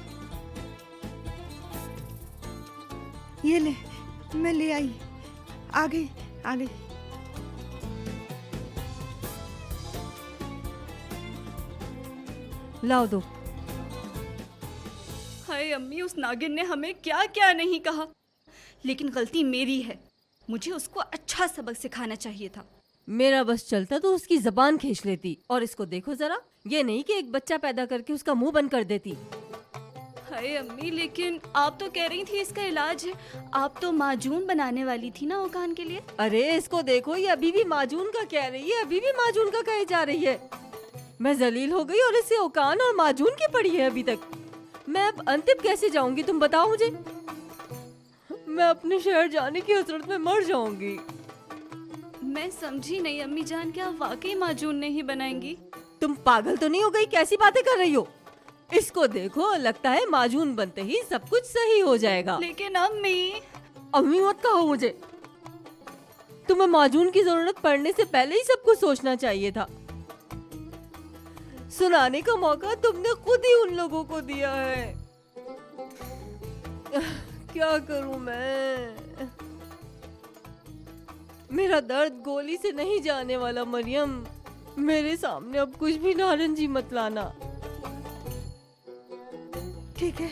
ये ले, मैं ले आई। आगे आगे। लाओ दो। हाय अम्मी, उस नागिन ने हमें क्या क्या नहीं कहा, लेकिन गलती मेरी है, मुझे उसको अच्छा सबक सिखाना चाहिए था। मेरा बस चलता तो उसकी जबान खींच लेती, और इसको देखो जरा, ये नहीं कि एक बच्चा पैदा करके उसका मुंह बंद कर देती। हाय अम्मी, लेकिन आप तो कह रही थी इसका इलाज है, आप तो माजून बनाने वाली थी ना ओकान के लिए। अरे इसको देखो, ये अभी भी माजून का कह रही है, अभी भी माजून का कहे जा रही है। मैं जलील हो गई और इसे ओकान और माजून की पड़ी है अभी तक। मैं अब अंतिम कैसे जाऊंगी तुम बताओ मुझे। मैं अपने शहर जाने की हसरत में मर जाऊंगी। मैं समझी नहीं अम्मी जान, क्या वाकई माजून नहीं बनाएंगी? तुम पागल तो नहीं हो गई, कैसी बातें कर रही हो। इसको देखो, लगता है माजून बनते ही सब कुछ सही हो जाएगा। लेकिन अम्मी। अम्मी मत कहो मुझे, तुम्हें माजून की जरूरत पड़ने से पहले ही सब कुछ सोचना चाहिए था। सुनाने का मौका तुमने खुद ही उन लोगों को दिया है। क्या करूं मैं, मेरा दर्द गोली से नहीं जाने वाला। मरियम, मेरे सामने अब कुछ भी नारंगी मत लाना। ठीक है।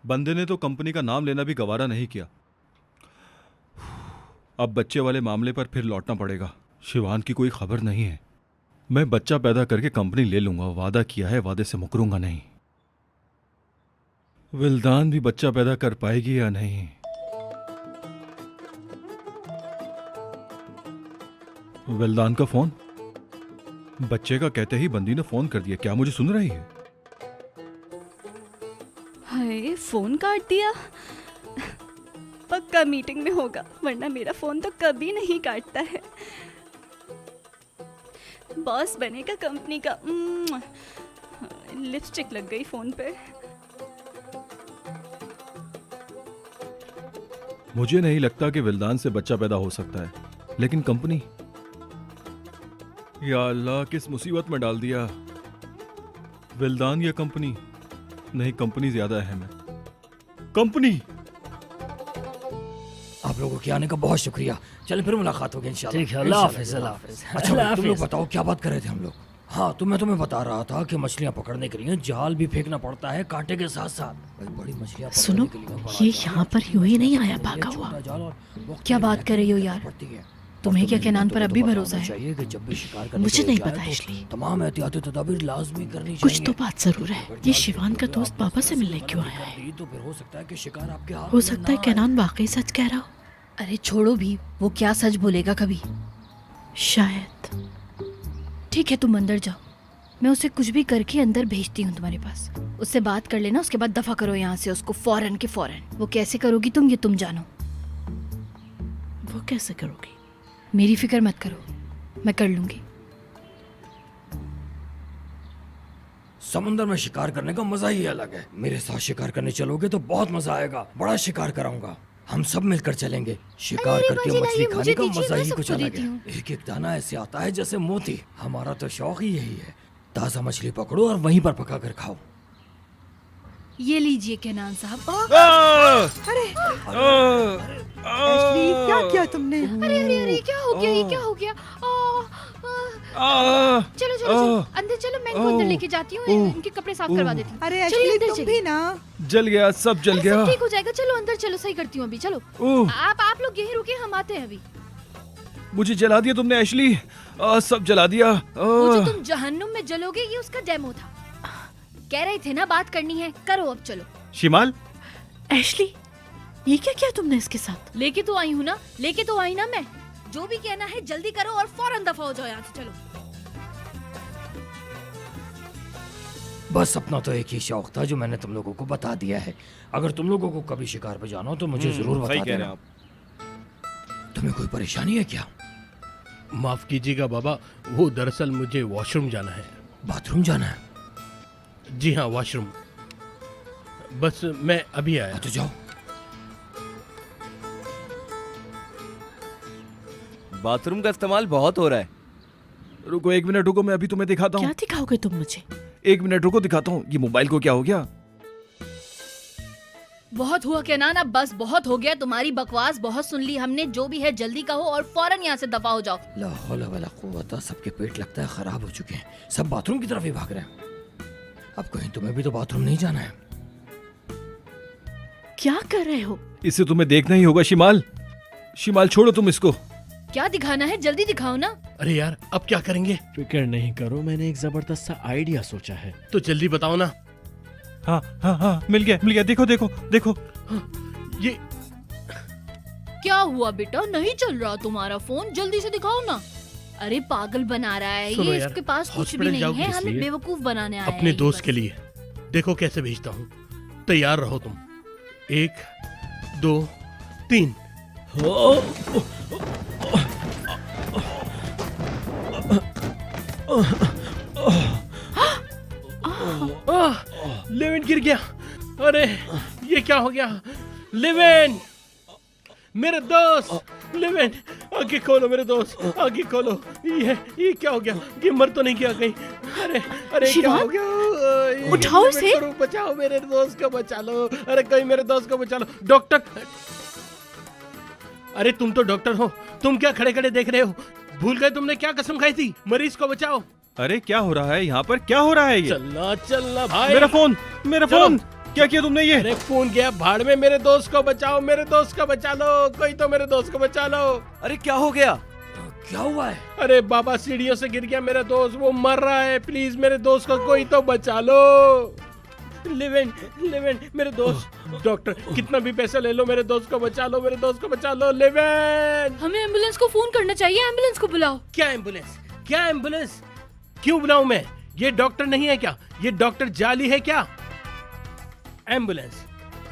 बंदे ने तो कंपनी का नाम लेना भी गवारा नहीं किया। अब बच्चे वाले मामले पर फिर लौटना पड़ेगा। शिवान की कोई खबर नहीं है। मैं बच्चा पैदा करके कंपनी ले लूंगा, वादा किया है, वादे से मुकरूंगा नहीं। विल्दान भी बच्चा पैदा कर पाएगी या नहीं? विल्दान का फोन, बच्चे का कहते ही बंदी ने फोन कर दिया। क्या मुझे सुन रही है? हाय, फोन काट दिया। पक्का मीटिंग में होगा, वरना मेरा फोन तो कभी नहीं काटता है। बॉस बनेगा कंपनी का। लिपस्टिक लग गई फोन पे। मुझे नहीं लगता कि विल्दान से बच्चा पैदा हो सकता है, लेकिन कंपनी, या अल्लाह, किस मुसीबत में डाल दिया। विल्दान या कंपनी? नहीं, कंपनी ज्यादा अहम है। कंपनी। आप लोगों के आने का बहुत शुक्रिया। चलिए फिर मुलाकात होगी इंशाल्लाह। ठीक है, अल्लाह हाफिज़, अल्लाह हाफिज़। अच्छा तुम लोग बताओ क्या बात कर रहे थे हम लोग। हाँ, तो मैं तुम्हें बता रहा था कि मछलियाँ पकड़ने के लिए जाल भी फेंकना पड़ता है कांटे के साथ साथ। बड़ी मछलियाँ सुनो, ये यहाँ पर यूं ही नहीं आया भागा हुआ। क्या बात कर रही हो यार, तुम्हें क्या केनान पर अब भी भरोसा है? चाहिए कि जब भी शिकार करने मुझे के लिए नहीं जाए पता तो इसलिए। तमाम एहतियाती तदाबीर लाजमी करनी चाहिए। कुछ तो बात जरूर है। ये शिवान का दोस्त पापा से मिलने क्यों आया है? तो फिर हो सकता है कि शिकार आपके हाथ हो सकता है केनान वाकई सच कह रहा हो। अरे छोड़ो भी, वो क्या सच बोलेगा कभी। शायद। ठीक है, तुम अंदर जाओ, मैं उसे कुछ भी करके अंदर भेजती हूँ तुम्हारे पास। उससे बात कर लेना, उसके बाद दफा करो यहाँ से उसको फौरन के फौरन। वो कैसे करोगी तुम, ये तुम जानो। वो कैसे करोगी? मेरी फिक्र मत करो, मैं कर लूंगी। समुंदर में शिकार करने का मजा ही अलग है। मेरे साथ शिकार करने चलोगे तो बहुत मजा आएगा। बड़ा शिकार कराऊंगा, हम सब मिलकर चलेंगे। शिकार करके मछली खाने का मजा ही कुछ अलग है। एक एक दाना ऐसे आता है जैसे मोती। हमारा तो शौक ही यही है। ताजा मछली पकड़ो और वहीं पर पका कर खाओ। ये लीजिए केनान साहब। अरे एशली, क्या किया तुमने? अरे अरे अरे, क्या हो गया, ये क्या हो गया? चलो चलो चलो अंदर चलो, मैं इनको अंदर लेके जाती हूँ, इनके कपड़े साफ करवा देती हूँ। अरे चलिए एक्चुअली अंदर तुम चलिए। भी ना। जल गया, सब जल अरे, गया। सब ठीक हो जाएगा, चलो अंदर चलो, सही करती हूँ अभी, चलो। ओह, आप लोग यहीं रुके, हम आते हैं अभी। मुझे जला दिया तुमने एशली, सब जला दिया। वो जो तुम जहन्नुम में जलोगे, ये उसका डेमो था। कह रहे थे ना बात करनी है, करो अब चलो। शिमाल, एशली, ये क्या किया तुमने इसके साथ? लेके तो आई हूँ ना, लेके तो आई ना मैं। जो भी कहना है जल्दी करो और फौरन दफा हो जाओ यहाँ से, चलो। बस अपना तो एक ही शौक था जो मैंने तुम लोगों को बता दिया है। अगर तुम लोगों को कभी शिकार पे जाना हो तो मुझे जरूर सही बता कह रहे देना। हैं आप। तुम्हें कोई परेशानी है क्या? माफ कीजिएगा बाबा, वो दरअसल मुझे वॉशरूम जाना है। बाथरूम जाना है? जी हाँ, वॉशरूम। बस मैं अभी आया। तो जाओ। बाथरूम का इस्तेमाल बहुत हो रहा है। रुको 1 मिनट रुको, मैं अभी तुम्हें दिखाता हूँ। क्या दिखाओगे तुम मुझे? 1 मिनट रुको, दिखाता हूँ। ये मोबाइल को क्या हो गया? बहुत हुआ केनान, अब बस बहुत हो गया तुम्हारी बकवास, बहुत सुन ली हमने। जो भी है जल्दी कहो और फौरन यहाँ से दफा हो जाओ। ला हौला वला कुव्वता, सबके पेट लगता है खराब हो चुके हैं, सब बाथरूम की तरफ ही भाग रहे हैं। अब कहीं तुम्हें भी तो बाथरूम नहीं जाना है? क्या कर रहे हो? इसे तुम्हें देखना ही होगा शिमाल। शिमाल छोड़ो तुम इसको। क्या दिखाना है, जल्दी दिखाओ ना। अरे यार, अब क्या करेंगे? फिक्र नहीं करो, मैंने एक जबरदस्त सा आइडिया सोचा है। तो जल्दी बताओ ना। हाँ हाँ हाँ, मिल गया, देखो देखो देखो। ये क्या हुआ बेटा, नहीं चल रहा तुम्हारा फोन? जल्दी से दिखाओ ना। अरे पागल बना रहा है सुनो ये, यार, इसके पास कुछ भी हॉस्पिटल नहीं जाओगे है, किस हमें लिए? बेवकूफ बनाने आया अपने है दोस्त बस। के लिए। देखो कैसे भेजता हूँ, तैयार रहो तुम। 1 2 3। लेविन गिर गया। अरे ये क्या हो गया? लेविन, मेरे दोस्त लेविन, आगे खोलो मेरे दोस्त, आगे खोलो। ये क्या हो गया? ये मर तो नहीं गया कहीं? अरे अरे क्या शिवान, हो गया? उठाओ इसे। बचाओ मेरे दोस्त को, बचा लो। अरे कहीं मेरे दोस्त को बचा लो। डॉक्टर, अरे तुम तो डॉक्टर हो, तुम क्या खड़े खड़े देख रहे हो? भूल गए तुमने क्या कसम खाई थी? मरीज को बचाओ। अरे क्या हो रहा है यहाँ पर, क्या हो रहा है ये? चलना चलना भाई। मेरा फोन, मेरा चलो। फोन, क्या किया तुमने ये? अरे फोन गया भाड़ में। मेरे दोस्त को बचाओ, मेरे दोस्त को बचा लो, कोई तो मेरे दोस्त को बचा लो। अरे क्या हो गया? क्या हुआ है? अरे बाबा, सीढ़ियों से गिर गया मेरा दोस्त, वो मर रहा है। प्लीज मेरे दोस्त को कोई तो बचा लो। लिविन, लिविन, मेरे दोस्त। डॉक्टर, कितना भी पैसा ले लो, मेरे दोस्त को बचा लो, मेरे दोस्त को बचा लो। लिविन, हमें एम्बुलेंस को फोन करना चाहिए, एम्बुलेंस को बुलाओ। क्या एम्बुलेंस? क्या एम्बुलेंस? क्यों बुलाऊं मैं? ये डॉक्टर नहीं है क्या? ये डॉक्टर जाली है क्या? एम्बुलेंस,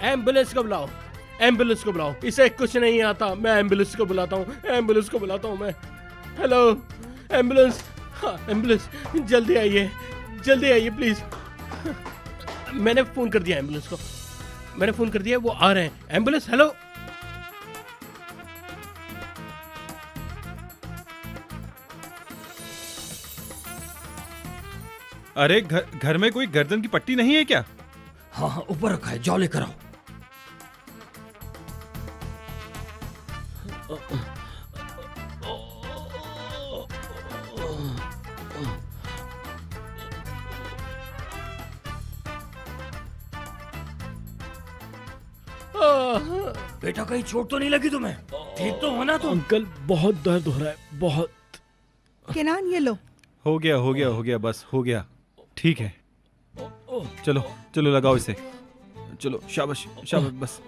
एम्बुलेंस को बुलाओ, एम्बुलेंस को बुलाओ। इसे कुछ नहीं आता, मैं एम्बुलेंस को बुलाता हूँ, एम्बुलेंस को बुलाता हूँ मैं। हेलो एम्बुलेंस, हाँ एम्बुलेंस, जल्दी आइए, जल्दी आइए प्लीज। मैंने फोन कर दिया एम्बुलेंस को, मैंने फोन कर दिया, वो आ रहे हैं। Ambulance, hello. अरे घर में कोई गर्दन की पट्टी नहीं है क्या? हाँ हाँ, ऊपर रखा है, जाओ लेकर आओ। बेटा कहीं चोट तो नहीं लगी तुम्हें? ठीक तो होना तुम? अंकल बहुत दर्द हो रहा है, बहुत। केनान ये लो। हो गया हो गया हो गया, बस हो गया, ठीक है। चलो चलो लगाओ इसे, चलो शाबाश शाबाश, बस।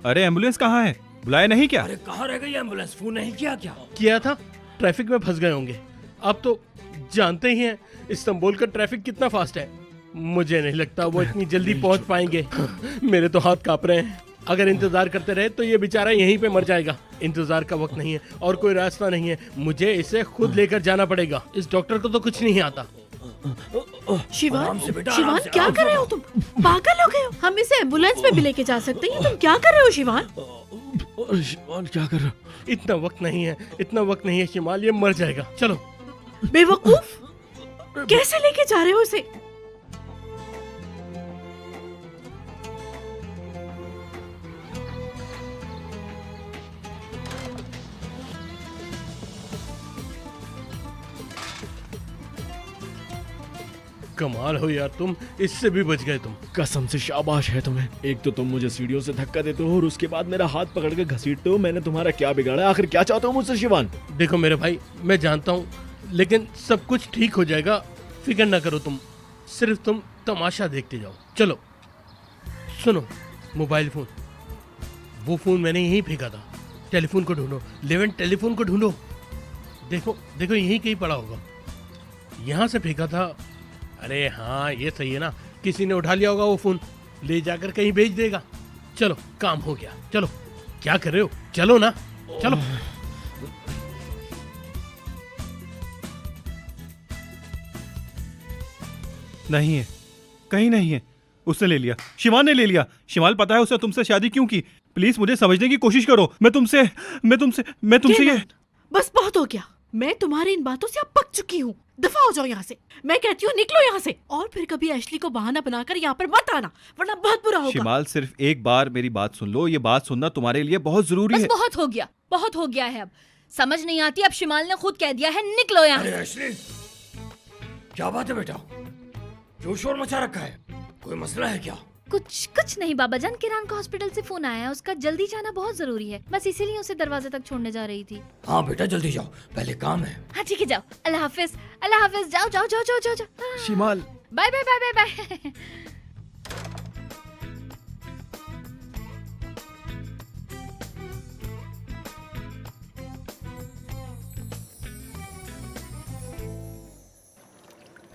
अरे एम्बुलेंस कहाँ है? बुलाया नहीं क्या? अरे कहाँ रह गई एम्बुलेंस? फोन नहीं किया क्या? किया था, ट्रैफिक में फंस गए होंगे। आप तो जानते ही हैं इस्तांबुल का ट्रैफिक कितना फास्ट है। मुझे नहीं लगता वो इतनी जल्दी पहुंच पाएंगे। मेरे तो हाथ कांप रहे हैं। अगर इंतजार करते रहे तो ये बेचारा यहीं पे मर जाएगा। इंतजार का वक्त नहीं है और कोई रास्ता नहीं है, मुझे इसे खुद लेकर जाना पड़ेगा। इस डॉक्टर को तो कुछ नहीं आता। शिवान, आराम से बेटा, शिवान आराम से, क्या आराम कर से रहे हो तुम? पागल हो गए हो? हम इसे एम्बुलेंस में भी लेके जा सकते हैं, तुम क्या कर रहे हो शिवान? शिमाल क्या कर रहा? इतना वक्त नहीं है, इतना वक्त नहीं है शिमाल, ये मर जाएगा। चलो। बेवकूफ, कैसे लेके जा रहे हो इसे? कमाल हो यार तुम, इससे भी बच गए तुम। कसम से शाबाश है तुम्हें। एक तो तुम मुझे सीढ़ियों से धक्का देते हो और उसके बाद मेरा हाथ पकड़ के घसीटते हो। मैंने तुम्हारा क्या बिगाड़ा? आखिर क्या चाहते हो मुझसे शिवान? देखो मेरे भाई, मैं जानता हूँ, लेकिन सब कुछ ठीक हो जाएगा, फिक्र ना करो तुम। सिर्फ तुम तमाशा देखते जाओ। चलो सुनो, मोबाइल फोन, वो फोन मैंने यहीं फेंका था। टेलीफोन को ढूंढो, लेवन टेलीफोन को ढूंढो। देखो देखो, यहीं कहीं पड़ा होगा। यहाँ से फेंका था। अरे हाँ, ये सही है ना, किसी ने उठा लिया होगा वो फोन, ले जाकर कहीं भेज देगा। चलो काम हो गया। चलो, क्या कर रहे हो? चलो ना, चलो। नहीं है, कहीं नहीं है। उसने ले लिया, शिवान ने ले लिया। शिवाल, पता है उसने तुमसे शादी क्यों की? प्लीज मुझे समझने की कोशिश करो। मैं तुमसे ये। बस बहुत हो गया। मैं तुम्हारी इन बातों से अब पक चुकी हूँ। दफा हो जाओ यहाँ से। मैं कहती हूँ निकलो यहाँ से, और फिर कभी एशली को बहाना बनाकर यहाँ पर मत आना, वरना बहुत बुरा होगा। शिमाल, सिर्फ एक बार मेरी बात सुन लो। ये बात सुनना तुम्हारे लिए बहुत जरूरी है। बहुत हो गया, बहुत हो गया है। अब समझ नहीं आती। अब शिमाल ने खुद कह दिया है निकलो यहाँ से। एशली, क्या बात है बेटा? क्यों शोर मचा रखा है? कोई मसला है क्या? कुछ नहीं बाबा जान, किरान को हॉस्पिटल से फोन आया है, उसका जल्दी जाना बहुत जरूरी है। बस इसीलिए उसे दरवाजे तक छोड़ने जा रही थी। हाँ बेटा, जल्दी जाओ, पहले काम है। हाँ ठीक है, जाओ। अल्लाह हाफिज, अल्लाह हाफिज। जाओ जाओ जाओ जाओ जाओ जाओ। शिमाल, bye bye bye bye bye.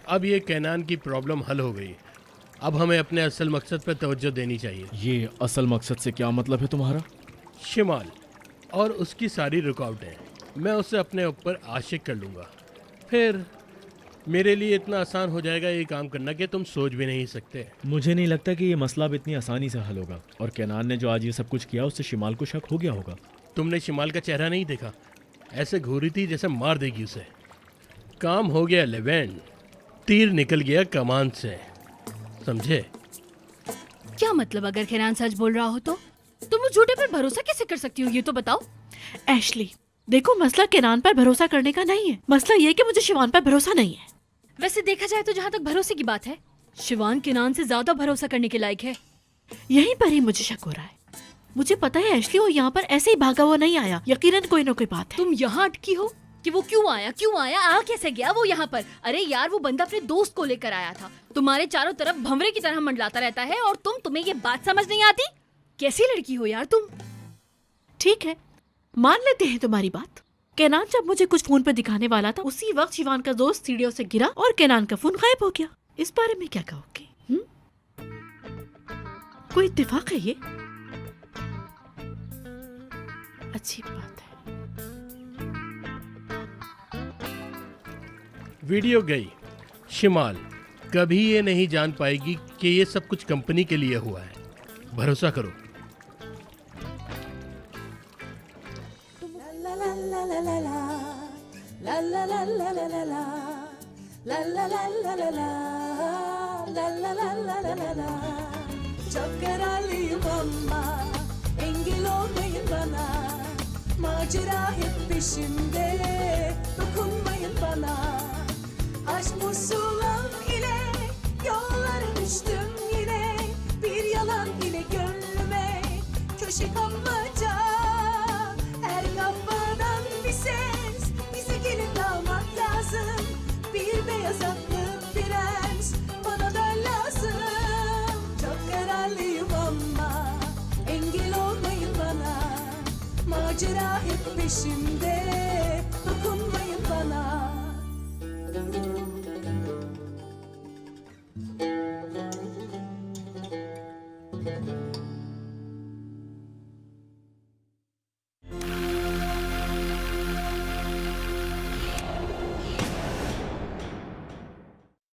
अब ये कैनान की प्रॉब्लम हल हो गई। अब हमें अपने असल मकसद पर तवज्जो देनी चाहिए। ये असल मकसद से क्या मतलब है तुम्हारा? शिमाल और उसकी सारी रुकावटें मैं उसे अपने ऊपर आशिक कर लूँगा। फिर मेरे लिए इतना आसान हो जाएगा ये काम करना कि तुम सोच भी नहीं सकते। मुझे नहीं लगता कि ये मसला अब इतनी आसानी से हल होगा। और कैनान ने जो आज ये सब कुछ किया, उससे शिमाल को शक हो गया होगा। तुमने शिमाल का चेहरा नहीं देखा? ऐसे घूरी थी जैसे मार देगी उसे। काम हो गया लेवेंट, तीर निकल गया कमान से, समझे? क्या मतलब? अगर किरान सच बोल रहा हो तो तुम उस झूठे पर भरोसा कैसे कर सकती हो, ये तो बताओ। एशली देखो, मसला किरान पर भरोसा करने का नहीं है। मसला ये कि मुझे शिवान पर भरोसा नहीं है। वैसे देखा जाए तो जहाँ तक भरोसे की बात है, शिवान किरान से ज्यादा भरोसा करने के लायक है। यहीं पर ही मुझे शक हो रहा है। मुझे पता है एशली वो यहाँ पर ऐसे ही भागा हुआ नहीं आया, यकीनन कोई ना कोई बात है। तुम यहाँ अटकी हो कि वो क्यों आया, आ कैसे गया वो यहाँ पर? अरे यार, वो बंदा अपने दोस्त को लेकर आया था। तुम्हारे चारों तरफ भंवरे की तरह मंडलाता रहता है और तुम्हें ये बात समझ नहीं आती? कैसी लड़की हो यार तुम। ठीक है, मान लेते हैं तुम्हारी बात। केनान जब मुझे कुछ फोन पर दिखाने वाला था, उसी वक्त शिवान का दोस्त सीढ़ियों से गिरा और केनान का फोन गायब हो गया। इस बारे में क्या कहोगे? कोई इत्तेफाक है ये? अच्छी बात है। वीडियो गई। शिमाल कभी ये नहीं जान पाएगी कि ये सब कुछ कंपनी के लिए हुआ है। भरोसा करो। Çok kararlıyım ama engel olmayın bana. Macera hep peşimde, dokunmayın bana. Aşk musulam ile yollara düştüm yine. Bir yalan ile gönlüme köşe kalmaca. Her kafadan bir ses, bize gelin almak lazım. Bir beyaz atlı prens bana da lazım. Çok kararlıyım ama engel olmayın bana. Macera hep peşimde.